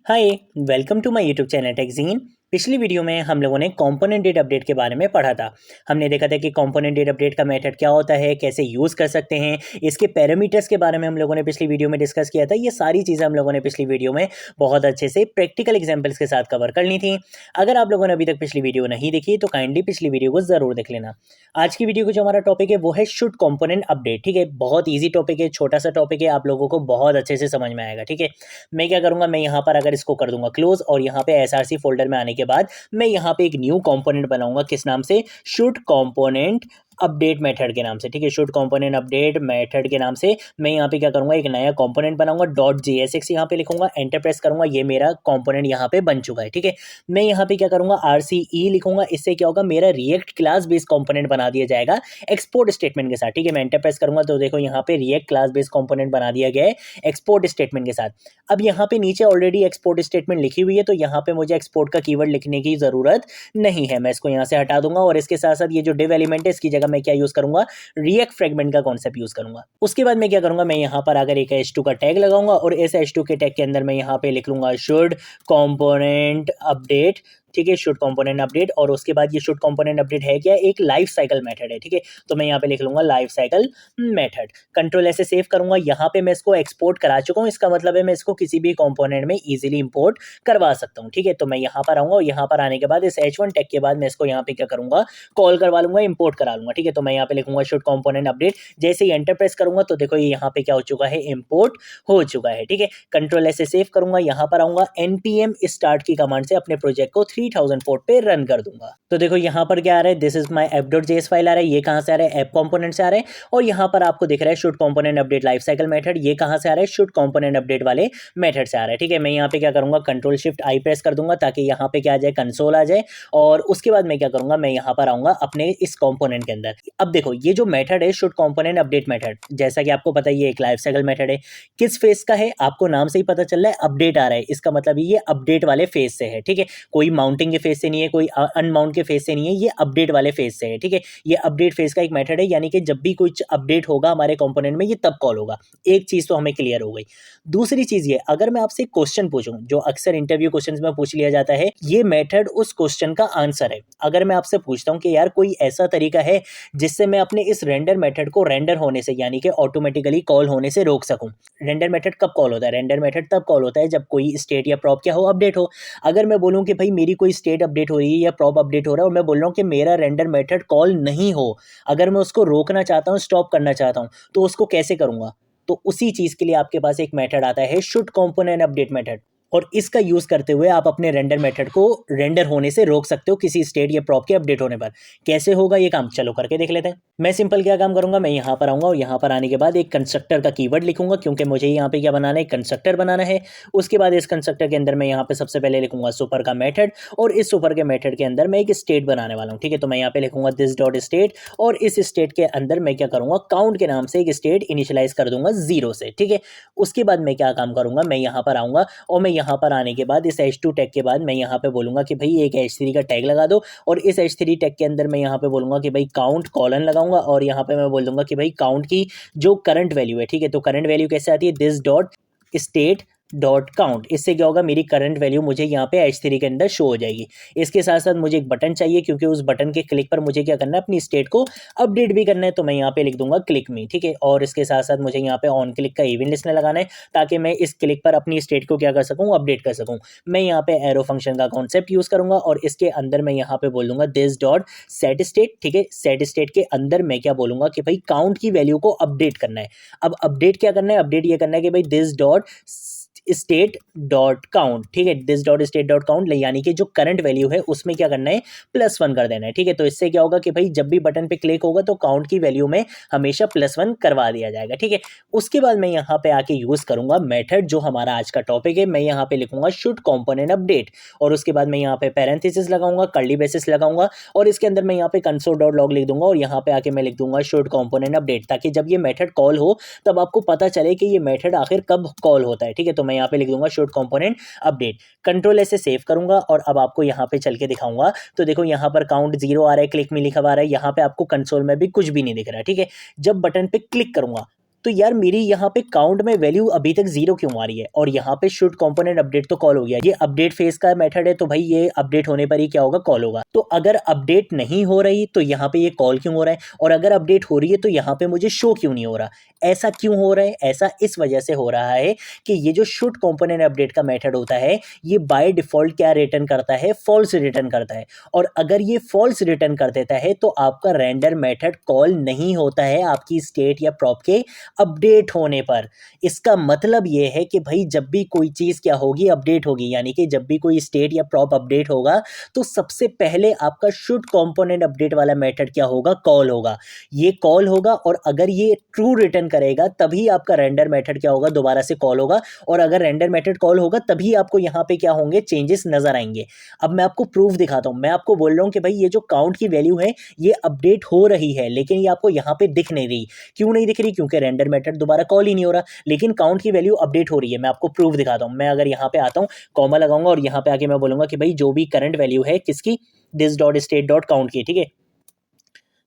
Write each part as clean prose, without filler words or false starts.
Hi, welcome to my YouTube channel टेकजीन। पिछली video में हम लोगों ने कंपोनेंट डेट अपडेट के बारे में पढ़ा था। हमने देखा था कि कंपोनेंट डेट अपडेट का मेथड क्या होता है, कैसे यूज़ कर सकते हैं, इसके पैरामीटर्स के बारे में हम लोगों ने पिछली वीडियो में डिस्कस किया था। ये सारी चीज़ें हम लोगों ने पिछली वीडियो में बहुत अच्छे से प्रैक्टिकल एग्जाम्पल्स के साथ कवर कर ली थी। अगर आप लोगों ने अभी तक पिछली वीडियो नहीं देखी तो काइंडली पिछली वीडियो को ज़रूर देख लेना। आज की वीडियो को जो हमारा टॉपिक है वो है शुड कंपोनेंट अपडेट। ठीक है, बहुत ईजी टॉपिक है, छोटा सा टॉपिक है, आप लोगों को बहुत अच्छे से समझ में आएगा। ठीक है, मैं क्या करूँगा, मैं यहाँ पर अगर इसको कर दूंगा क्लोज और यहाँ पे एसआरसी फोल्डर में आने के बाद मैं यहाँ पे एक न्यू कंपोनेंट बनाऊंगा। किस नाम से? शुड कंपोनेंट अपडेट मेथड के नाम से। ठीक है, शुड कंपोनेंट अपडेट मेथड के नाम से मैं यहाँ पे क्या करूंगा, एक नया कंपोनेंट बनाऊंगा। .jsx यहाँ पे लिखूंगा, एंटर प्रेस करूंगा, ये मेरा कंपोनेंट यहाँ पे बन चुका है। ठीक है, मैं यहाँ पे क्या करूंगा, RCE लिखूंगा। इससे क्या होगा, मेरा रिएक्ट क्लास बेस्ड कंपोनेंट बना दिया जाएगा एक्सपोर्ट स्टेटमेंट के साथ। ठीक है, मैं एंटर प्रेस करूंगा तो देखो यहाँ पे रिएक्ट क्लास बेस्ड कंपोनेंट बना दिया गया है एक्सपोर्ट स्टेटमेंट के साथ। अब यहाँ पे नीचे ऑलरेडी एक्सपोर्ट स्टेटमेंट लिखी हुई है तो यहाँ पे मुझे एक्सपोर्ट का कीवर्ड लिखने की जरूरत नहीं है। मैं इसको यहाँ से हटा दूंगा और इसके साथ साथ ये जो डिव एलिमेंट है इसकी जगह मैं क्या यूज करूंगा, रिएक्ट फ्रेगमेंट का कॉन्सेप्ट यूज करूंगा। उसके बाद मैं क्या करूंगा, मैं यहाँ पर अगर एक h2 का टैग लगाऊंगा और इस h2 के टैग के अंदर मैं यहाँ पे लिख लूंगा शुड कंपोनेंट अपडेट। ठीक है, शुड कंपोनेंट अपडेट। और उसके बाद ये शुड कंपोनेंट अपडेट है क्या, एक लाइफ साइकिल मेथड है। ठीक है, तो मैं यहाँ पे लिख लूंगा लाइफ साइकिल मेथड। कंट्रोल ऐसे सेव करूंगा। यहाँ पे मैं इसको एक्सपोर्ट करा चुका हूँ, इसका मतलब है मैं इसको किसी भी कंपोनेंट में इजीली इंपोर्ट करवा सकता हूँ। ठीक है, तो मैं यहाँ पर आऊंगा और यहाँ पर आने के बाद इस h1 टैग के बाद मैं इसको यहाँ पे क्या करूंगा, कॉल करवा लूंगा, इंपोर्ट करा लूंगा। ठीक है, तो मैं यहाँ पे लिखूंगा शुड कंपोनेंट अपडेट। जैसे ही एंटर प्रेस करूंगा तो देखो ये यहाँ पे क्या हो चुका है, इंपोर्ट हो चुका है। ठीक है, कंट्रोल ऐसे सेव करूंगा, यहाँ पर आऊंगा, npm स्टार्ट की कमांड से अपने प्रोजेक्ट को 3000 पोर्ट पे रन कर दूंगा। तो देखो यहाँ पर क्या आ रहा है, this is my app.js file आ रहा है। ये कहाँ से आ रहा है, ऐप कंपोनेंट से आ रहा है। और यहाँ पर आपको दिख रहा है should component update life cycle method. ये कहाँ से आ रहा है, शुड कंपोनेंट अपडेट वाले मेथड से आ रहा है। ठीक है, मैं यहाँ पे क्या करूंगा, कंट्रोल शिफ्ट आई प्रेस कर दूंगा ताकि यहाँ पे क्या आ जाए, कंसोल आ जाए। और उसके बाद मैं क्या करूंगा, मैं यहाँ पर आऊंगा अपने इस कंपोनेंट के अंदर। अब देखो ये जो मेथड है शुड कंपोनेंट अपडेट मेथड, जैसा कि आपको पता है ये एक लाइफ साइकिल मेथड है। किस फेज का है, आपको नाम से ही पता चल रहा है, अपडेट आ रहा है। इसका मतलब ये अपडेट वाले फेज से है। ठीक है, कोई माउंटिंग के फेज से नहीं है, कोई अनमाउंट के फेज से नहीं है, ये अपडेट वाले फेज से है। ठीक है, ये अपडेट फेज का एक मेथड है, यानी कि जब भी कुछ अपडेट होगा हमारे कंपोनेंट में ये तब कॉल होगा। एक चीज तो हमें क्लियर हो गई। दूसरी चीज ये, अगर मैं आपसे क्वेश्चन पूछूं, जो अक्सर इंटरव्यू क्वेश्चंस में पूछ लिया जाता है, ये मेथड उस क्वेश्चन का आंसर है। अगर मैं आपसे पूछता हूं कि यार कोई ऐसा तरीका है जिससे मैं अपने इस रेंडर मेथड को रेंडर होने से, यानी कि ऑटोमेटिकली कॉल होने से रोक सकूं। रेंडर मेथड कब कॉल होता है, रेंडर मेथड तब कॉल होता है जब कोई स्टेट या प्रॉप क्या हो, अपडेट हो। अगर मैं बोलूं कि भाई मेरी कोई स्टेट अपडेट हो रही है या प्रॉप अपडेट हो रहा है और मैं बोल रहा हूं कि मेरा रेंडर मेथड कॉल नहीं हो, अगर मैं उसको रोकना चाहता हूं, स्टॉप करना चाहता हूं, तो उसको कैसे करूंगा? तो उसी चीज के लिए आपके पास एक मेथड आता है शुड कंपोनेंट अपडेट मेथड। और इसका यूज करते हुए आप अपने रेंडर मेथड को रेंडर होने से रोक सकते हो किसी स्टेट या प्रॉप के अपडेट होने पर। कैसे होगा ये काम, चलो करके देख लेते हैं। मैं सिंपल क्या काम करूंगा, मैं यहाँ पर आऊंगा और यहाँ पर आने के बाद एक कंस्ट्रक्टर का कीवर्ड लिखूंगा, क्योंकि मुझे यहाँ पे क्या बनाना है, कंस्ट्रक्टर बनाना है। उसके बाद इस कंस्ट्रक्टर के अंदर मैं यहाँ पे सबसे पहले लिखूंगा सुपर का मेथड, और इस सुपर के मेथड के अंदर मैं एक स्टेट बनाने वाला हूँ। ठीक है, तो मैं यहाँ पे लिखूंगा दिस डॉट स्टेट, और इस स्टेट के अंदर मैं क्या करूंगा, काउंट के नाम से एक स्टेट इनिशियलाइज कर दूंगा 0 से। ठीक है, उसके बाद मैं क्या काम करूंगा, मैं यहाँ पर आऊंगा और मैं यहाँ पर आने के बाद इस h2 टैग के बाद मैं यहाँ पे बोलूंगा कि भाई एक h3 का टैग लगा दो, और इस h3 टैग के अंदर मैं यहाँ पे बोलूंगा कि भाई काउंट कॉलन लगाऊंगा, और यहाँ पे मैं बोल दूंगा कि भाई काउंट की जो करंट वैल्यू है। ठीक है, तो करंट वैल्यू कैसे आती है, this dot state dot count. इससे क्या होगा, मेरी करंट वैल्यू मुझे यहाँ पे h3 के अंदर शो हो जाएगी। इसके साथ साथ मुझे एक बटन चाहिए, क्योंकि उस बटन के क्लिक पर मुझे क्या करना है, अपनी स्टेट को अपडेट भी करना है। तो मैं यहाँ पे लिख दूंगा क्लिक मी। ठीक है, और इसके साथ साथ मुझे यहाँ पे ऑन क्लिक का इवेंट लिस्टनर लगाना है, ताकि मैं इस क्लिक पर अपनी स्टेट को क्या कर सकूँ, अपडेट कर सकूँ। मैं यहाँ पे एरो फंक्शन का कॉन्सेप्ट यूज करूंगा, और इसके अंदर मैं यहाँ पे बोल दूंगा दिस डॉट सेट स्टेट। ठीक है, सेट स्टेट के अंदर मैं क्या बोलूंगा कि भाई काउंट की वैल्यू को अपडेट करना है। अब अपडेट क्या करना है, अपडेट ये करना है कि भाई this dot state dot count. ठीक है, this dot state dot count, यानी कि जो करंट वैल्यू है उसमें क्या करना है, +1 कर देना है। ठीक है, तो इससे क्या होगा कि भाई जब भी बटन पे क्लिक होगा तो काउंट की वैल्यू में हमेशा +1 करवा दिया जाएगा। ठीक है, उसके बाद मैं यहाँ पे आके यूज करूंगा मेथड, जो हमारा आज का टॉपिक है। मैं यहाँ पे लिखूंगा शुड कंपोनेंट अपडेट, और उसके बाद मैं यहाँ पे पैरेंथेसिस लगाऊंगा, कर्ली ब्रेसेस लगाऊंगा, और इसके अंदर मैं यहाँ पे कंसोल डॉट लॉग लिख दूंगा, और यहाँ पे आके मैं लिख दूंगा शुड कंपोनेंट अपडेट, ताकि जब ये मेथड कॉल हो तब आपको पता चले कि ये मेथड आखिर कब कॉल होता है। ठीक है, तो मैं यहाँ पे लिख दूंगा शुड कंपोनेंट अपडेट। कंट्रोल ऐसे सेव करूंगा और अब आपको यहाँ पे चल के दिखाऊंगा। तो देखो यहाँ पर काउंट 0 आ रहा है, क्लिक में लिखा आ रहा है, यहाँ पे आपको कंसोल में भी कुछ भी नहीं दिख रहा है। ठीक है, जब बटन पे क्लिक करूंगा तो यार मेरी यहाँ पे काउंट में वैल्यू अभी तक 0 क्यों आ रही है, और यहाँ पे शुड कंपोनेंट अपडेट तो कॉल हो गया, ये अपडेट फेज का मेथड है, तो भाई ये अपडेट होने पर ही क्या होगा, कॉल होगा। तो अगर अपडेट नहीं हो रही तो यहाँ पे ये कॉल क्यों हो रहा है, और अगर अपडेट हो रही है तो यहाँ पे मुझे शो क्यों नहीं हो रहा। ऐसा क्यों हो रहा है, ऐसा इस वजह से हो रहा है कि ये जो शुड कंपोनेंट अपडेट का मेथड होता है ये बाय डिफॉल्ट क्या रिटर्न करता है, फॉल्स रिटर्न करता है। और अगर ये फॉल्स रिटर्न कर देता है तो आपका रेंडर मेथड कॉल नहीं होता है आपकी स्टेट या प्रॉप के अपडेट होने पर। इसका मतलब ये है कि भाई जब भी कोई चीज़ क्या होगी, अपडेट होगी, यानी कि जब भी कोई स्टेट या प्रॉप अपडेट होगा तो सबसे पहले आपका शुड कंपोनेंट अपडेट वाला मेथड क्या होगा, कॉल होगा। ये कॉल होगा और अगर ये ट्रू रिटर्न करेगा तभी आपका रेंडर मेथड क्या होगा, दोबारा से कॉल होगा। और अगर रेंडर मेथड कॉल होगा तभी आपको यहाँ पे क्या होंगे, चेंजेस नजर आएंगे। अब मैं आपको प्रूफ दिखाता हूँ। मैं आपको बोल रहा हूँ कि भाई ये जो काउंट की वैल्यू है ये अपडेट हो रही है, लेकिन ये आपको यहाँ पे दिख नहीं रही। क्यों नहीं दिख रही, क्योंकि रेंडर मेथड दोबारा कॉल ही नहीं हो रहा, लेकिन काउंट की वैल्यू अपडेट हो रही है। मैं आपको प्रूफ दिखाता हूँ। मैं अगर यहाँ पे आता हूँ, कॉमा लगाऊंगा और यहाँ पे आके मैं बोलूंगा कि भाई जो भी करंट वैल्यू है किसकी, this dot state dot count की, ठीक है,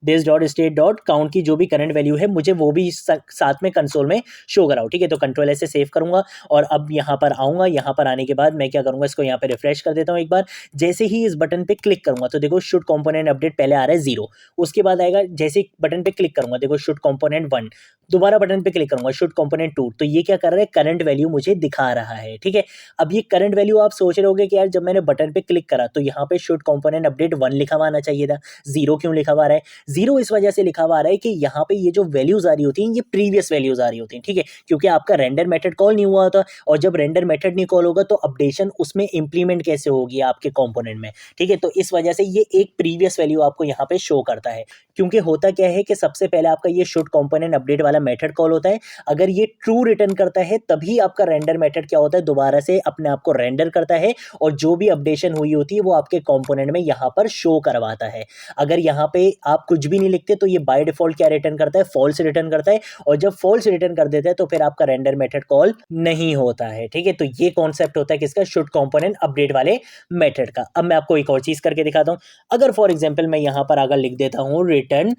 this dot state dot count की जो भी करंट वैल्यू है मुझे वो भी साथ में कंसोल में शो कराओ, ठीक है। तो कंट्रोल ऐसे सेव करूंगा और अब यहाँ पर आऊंगा। यहाँ पर आने के बाद मैं क्या करूंगा, इसको यहाँ पे रिफ्रेश कर देता हूँ एक बार। जैसे ही इस बटन पे क्लिक करूंगा तो देखो शुड कंपोनेंट अपडेट पहले आ रहा है 0, उसके बाद आएगा, जैसे ही बटन पे क्लिक करूंगा देखो शुड कंपोनेंट 1, दोबारा बटन पे क्लिक करूंगा शुड कंपोनेंट 2। तो ये क्या कर रहा है, करंट वैल्यू मुझे दिखा रहा है, ठीक है। अब ये करंट वैल्यू आप सोच रहे होगे कि यार जब मैंने बटन पे क्लिक करा तो यहाँ पे शुड कंपोनेंट अपडेट 1 लिखा हुआ आना चाहिए था, 0 क्यों लिखा हुआ है। 0 इस वजह से लिखा हुआ आ रहा है कि यहाँ पे ये जो वैल्यूज आ रही होती हैं ये प्रीवियस वैल्यूज आ रही होती हैं, ठीक है, क्योंकि आपका रेंडर मेथड कॉल नहीं हुआ होता। और जब रेंडर मेथड नहीं कॉल होगा तो अपडेशन उसमें इंप्लीमेंट कैसे होगी आपके कंपोनेंट में, ठीक है। तो इस वजह से ये एक प्रीवियस वैल्यू आपको यहाँ पे शो करता है, क्योंकि होता क्या है कि सबसे पहले आपका ये शुड कंपोनेंट अपडेट वाला मेथड कॉल होता है। अगर ये ट्रू रिटर्न करता है तभी आपका रेंडर मेथड क्या होता है, दोबारा से अपने आप को रेंडर करता है और जो भी अपडेशन हुई होती है वो आपके कंपोनेंट में यहाँ पर शो करवाता है। अगर यहाँ पे आप कुछ भी नहीं लिखते तो ये बाय डिफॉल्ट क्या रिटर्न करता है, फॉल्स रिटर्न करता है। और जब फॉल्स रिटर्न कर देता है तो फिर आपका रेंडर मेथड कॉल नहीं होता है, ठीक है। तो ये कॉन्सेप्ट होता है किसका, शुड कंपोनेंट अपडेट वाले मेथड का। अब मैं आपको एक और चीज करके दिखाता हूं। अगर फॉर एग्जांपल मैं यहां पर अगर लिख देता हूं रिटर्न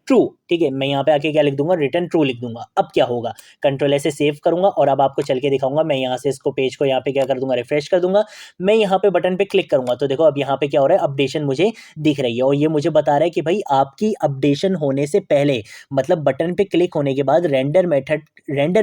ट्रू, ठीक है, मैं यहाँ पे आके क्या लिख दूंगा, रिटर्न ट्रू लिख दूंगा। अब क्या होगा, कंट्रोल ऐसे सेव करूंगा और अब आपको चल के दिखाऊंगा। मैं यहाँ से इसको पेज को यहाँ पे क्या कर दूंगा, रिफ्रेश कर दूंगा। मैं यहाँ पे बटन पे क्लिक करूंगा तो देखो अब यहाँ पे क्या हो रहा है, अपडेशन मुझे दिख रही है और ये मुझे बता रहा है कि भाई आपकी अपडेशन होने से पहले, मतलब बटन पे क्लिक होने के बाद रेंडर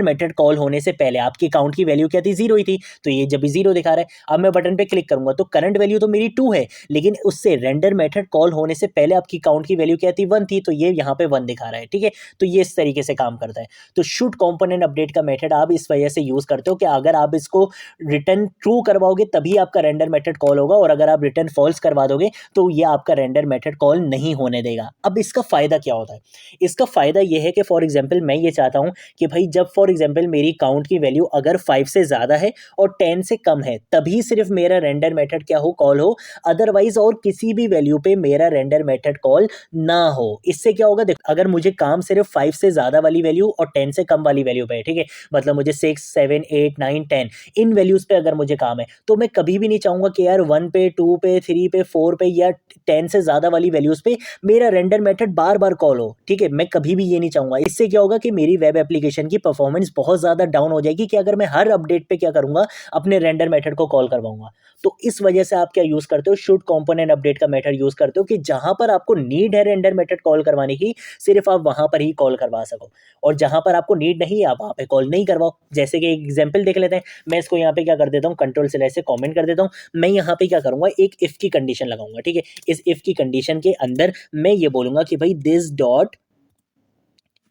मेथड कॉल होने से पहले आपकी काउंट की वैल्यू क्या थी, 0 ही थी। तो ये जब भी 0 दिखा रहा है, अब मैं बटन पे क्लिक करूंगा तो करंट वैल्यू तो मेरी 2 है, लेकिन उससे रेंडर मेथड कॉल होने से पहले आपकी काउंट की वैल्यू क्या थी, 1 थी। तो ये यहाँ पे 1 दिखा रहा है, ठीक है। तो ये इस तरीके से काम करता है। तो शुड कंपोनेंट अपडेट का मेथड आप इस वजह से यूज करते हो कि अगर आप इसको रिटर्न ट्रू करवाओगे तभी आपका रेंडर मेथड कॉल होगा, और अगर आप रिटर्न फॉल्स करवा दोगे तो ये आपका रेंडर मेथड कॉल नहीं होने देगा। अब इसका फायदा क्या होता है, इसका फायदा ये है कि फॉर एग्जांपल मैं ये चाहता हूं कि भाई जब फॉर एग्जांपल मेरी काउंट की वैल्यू अगर 5 से ज्यादा है और 10 से कम है तभी सिर्फ मेरा रेंडर मेथड क्या हो, कॉल हो। अदरवाइज और किसी भी वैल्यू पे मेरा रेंडर मेथड कॉल ना हो। इससे क्या होगा, देखो अगर मुझे काम सिर्फ 5 से ज्यादा वाली वैल्यू और 10 से कम वाली वैल्यू पे है, ठीक है, मतलब मुझे 6 7 8 9 10 इन वैल्यूज पे अगर मुझे काम है तो मैं कभी भी नहीं चाहूंगा कि यार 1 पे 2 पे 3 पे 4 पे या 10 से ज्यादा वाली वैल्यूज पे मेरा रेंडर मेथड बार बार कॉल हो, ठीक है, मैं कभी भी ये नहीं चाहूंगा। इससे क्या होगा कि मेरी वेब एप्लीकेशन की परफॉर्मेंस बहुत ज्यादा डाउन हो जाएगी कि अगर मैं हर अपडेट पे क्या करूंगा, अपने रेंडर मेथड को कॉल करवाऊंगा। तो इस वजह से आप क्या यूज करते हो, शुड कंपोनेंट अपडेट का मेथड यूज करते हो कि जहां पर आपको नीड है रेंडर मेथड कॉल करवाने की, सिर्फ आप वहां पर ही कॉल करवा सको, और जहां पर आपको नीड नहीं है आप वहां पे कॉल नहीं करवाओ। जैसे कि एग्जांपल देख लेते हैं। मैं इसको यहाँ पे क्या कर देता हूँ, कंट्रोल से ऐसे कमेंट कर देता हूँ। मैं यहाँ पे क्या करूंगा, एक इफ की कंडीशन लगाऊंगा, ठीक है। इस इफ की कंडीशन के अंदर मैं ये बोलूंगा कि भाई this dot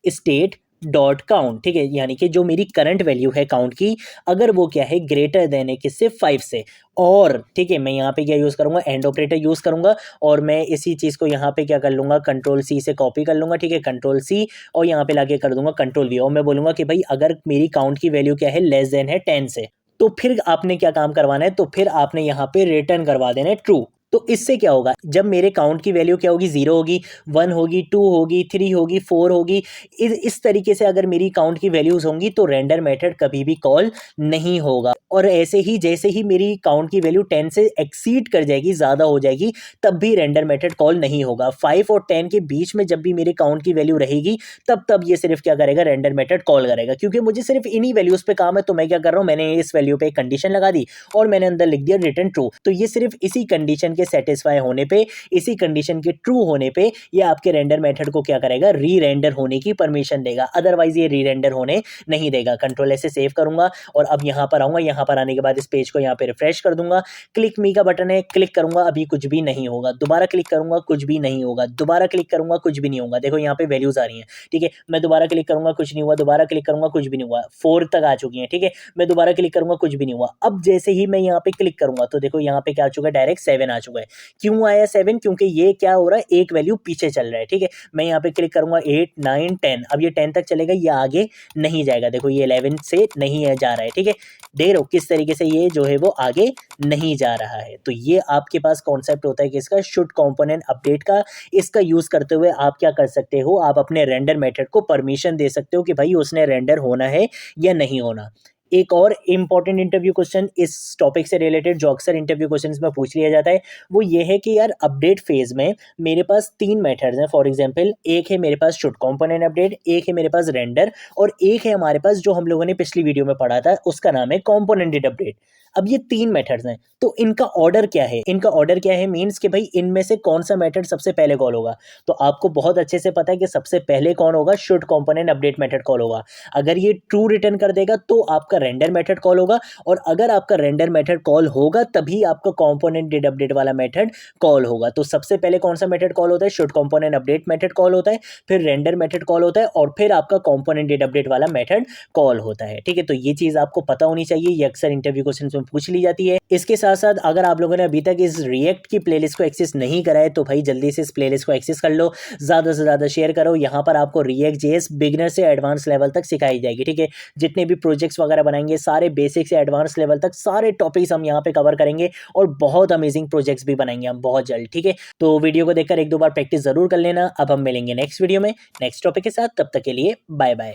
state dot count, ठीक है, यानी कि जो मेरी करंट वैल्यू है काउंट की, अगर वो क्या है ग्रेटर देन है किससे, 5 से, और ठीक है मैं यहाँ पे क्या यूज करूंगा, एंड ऑपरेटर यूज करूंगा। और मैं इसी चीज को यहाँ पे क्या कर लूंगा, कंट्रोल सी से कॉपी कर लूंगा, ठीक है, कंट्रोल सी, और यहाँ पे लाके कर दूंगा कंट्रोल वी, और मैं बोलूंगा कि भाई अगर मेरी काउंट की वैल्यू क्या है, लेस देन है 10 से, तो फिर आपने क्या काम करवाना है, तो फिर आपने यहाँ पे रिटर्न करवा देना है ट्रू। तो इससे क्या होगा, जब मेरे काउंट की वैल्यू क्या होगी, 0 होगी, 1 होगी, 2 होगी, 3 होगी, 4 होगी, इस तरीके से अगर मेरी काउंट की वैल्यूज होंगी तो रेंडर मेथड कभी भी कॉल नहीं होगा। और ऐसे ही जैसे ही मेरी काउंट की वैल्यू 10 से एक्सीड कर जाएगी, ज़्यादा हो जाएगी, तब भी रेंडर मेथड कॉल नहीं होगा। 5 और 10 के बीच में जब भी मेरी काउंट की वैल्यू रहेगी, तब ये सिर्फ क्या करेगा, रेंडर मेथड कॉल करेगा। क्योंकि मुझे सिर्फ इन्हीं वैल्यूज पे काम है, तो मैं क्या कर रहा हूँ, मैंने इस वैल्यू पे एक कंडीशन लगा दी और मैंने अंदर लिख दिया रिटर्न ट्रू। तो ये सिर्फ इसी कंडीशन के सेटिस्फाई होने पे, इसी कंडीशन के ट्रू होने पे ये आपके रेंडर मेथड को क्या करेगा, री रेंडर होने की परमिशन देगा। अदरवाइज ये री रेंडर होने नहीं देगा। कंट्रोल ऐसे सेव करूंगा और अब यहाँ पर आऊंगा, यहाँ पर आने के बाद इस पेज को यहाँ पे रिफ्रेश कर दूंगा। क्लिक मी का बटन है, क्लिक करूंगा, अभी कुछ भी नहीं होगा। दोबारा क्लिक करूंगा, कुछ भी नहीं होगा। दोबारा क्लिक करूंगा, कुछ भी नहीं होगा। देखो यहाँ पे वैल्यूज आ रही हैं, ठीक है। मैं दोबारा क्लिक करूंगा, कुछ नहीं हुआ। दोबारा क्लिक करूंगा, कुछ भी नहीं हुआ। 4 तक आ चुकी है, ठीक है। मैं दोबारा क्लिक करूंगा, कुछ भी नहीं हुआ। अब जैसे ही मैं यहाँ पे क्लिक करूंगा तो देखो यहाँ पे क्या आ चुका है, डायरेक्ट 7 आ चुका है। क्यों आया 7? क्योंकि ये क्या हो रहा है, एक वैल्यू पीछे चल रहा है, ठीक है। मैं यहाँ पे क्लिक करूंगा 8 9 10, अब ये 10 तक चलेगा, ये आगे नहीं जाएगा। देखो ये 11 से नहीं है, जा रहा है, ठीक है। देख रहे हो किस तरीके से ये जो है वो आगे नहीं जा रहा है। तो ये आपके पास कॉन्सेप्ट होता है कि इसका शुड कंपोनेंट अपडेट का। इसका यूज करते हुए आप क्या कर सकते हो, आप अपने रेंडर मेथड को परमिशन दे सकते हो कि भाई उसने रेंडर होना है या नहीं होना। एक और इंपॉर्टेंट इंटरव्यू क्वेश्चन इस टॉपिक से रिलेटेड जो अक्सर इंटरव्यू क्वेश्चंस में पूछ लिया जाता है, वो ये है कि यार अपडेट फेज में मेरे पास 3 मेथड्स हैं। फॉर एग्जांपल, एक है मेरे पास शुड कंपोनेंट अपडेट, एक है मेरे पास रेंडर, और एक है हमारे पास जो हम लोगों ने पिछली वीडियो में पढ़ा था, उसका नाम है कंपोनेंटेड अपडेट। अब ये 3 मेथड्स हैं, तो इनका ऑर्डर क्या है, इनका ऑर्डर क्या है मीन्स कि भाई इनमें से कौन सा मेथड सबसे पहले कॉल होगा। तो आपको बहुत अच्छे से पता है कि सबसे पहले कौन होगा, should component update method call होगा। अगर ये ट्रू रिटर्न कर देगा तो आपका रेंडर मेथड कॉल होगा, और अगर आपका रेंडर मेथड कॉल होगा तभी आपका कंपोनेंट डिड अपडेट वाला मेथड कॉल होगा। तो सबसे पहले कौन सा मेथड कॉल होता है, should component update method call होता है, फिर रेंडर मेथड कॉल होता है, और फिर आपका कंपोनेंट डिड अपडेट वाला मेथड कॉल होता है, ठीक है। तो ये चीज आपको पता होनी चाहिए, ये अक्सर इंटरव्यू क्वेश्चन में पूछ ली जाती है। इसके साथ साथ अगर आप लोगों ने अभी तक इस रिएक्ट की प्लेलिस्ट को एक्सेस नहीं करा है तो भाई जल्दी से इस प्लेलिस्ट को एक्सेस कर लो, ज्यादा से ज्यादा शेयर करो। यहाँ पर आपको रिएक्ट जेएस बिगिनर से एडवांस लेवल तक सिखाई जाएगी, ठीक है। जितने भी प्रोजेक्ट्स वगैरह बनाएंगे सारे बेसिक से एडवांस लेवल तक सारे टॉपिक्स हम यहाँ पे कवर करेंगे, और बहुत अमेजिंग प्रोजेक्ट्स भी बनाएंगे हम बहुत जल्द, ठीक है। तो वीडियो को देखकर 1-2 बार प्रैक्टिस जरूर कर लेना। अब हम मिलेंगे नेक्स्ट वीडियो में नेक्स्ट टॉपिक के साथ, तब तक के लिए बाय बाय।